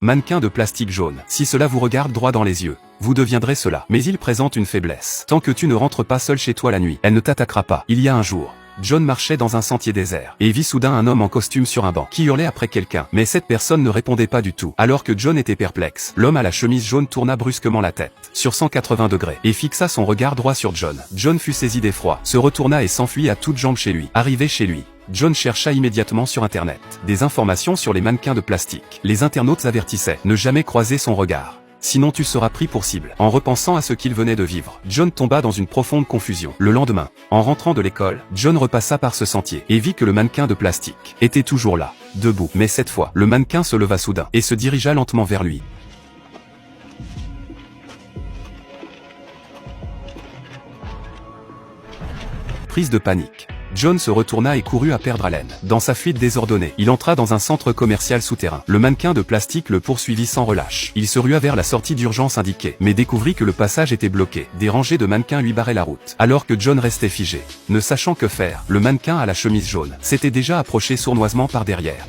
Mannequin de plastique jaune. Si cela vous regarde droit dans les yeux, vous deviendrez cela. Mais il présente une faiblesse. Tant que tu ne rentres pas seul chez toi la nuit, elle ne t'attaquera pas. Il y a un jour, John marchait dans un sentier désert, et vit soudain un homme en costume sur un banc, qui hurlait après quelqu'un. Mais cette personne ne répondait pas du tout. Alors que John était perplexe, l'homme à la chemise jaune tourna brusquement la tête, sur 180 degrés, et fixa son regard droit sur John. John fut saisi d'effroi, se retourna et s'enfuit à toutes jambes chez lui. Arrivé chez lui, John chercha immédiatement sur internet des informations sur les mannequins de plastique. Les internautes avertissaient, ne jamais croiser son regard, sinon tu seras pris pour cible. En repensant à ce qu'il venait de vivre, John tomba dans une profonde confusion. Le lendemain, en rentrant de l'école, John repassa par ce sentier, et vit que le mannequin de plastique était toujours là, debout. Mais cette fois, le mannequin se leva soudain, et se dirigea lentement vers lui. Prise de panique, John se retourna et courut à perdre haleine. Dans sa fuite désordonnée, il entra dans un centre commercial souterrain. Le mannequin de plastique le poursuivit sans relâche. Il se rua vers la sortie d'urgence indiquée, mais découvrit que le passage était bloqué. Des rangées de mannequins lui barraient la route. Alors que John restait figé, ne sachant que faire, le mannequin à la chemise jaune s'était déjà approché sournoisement par derrière.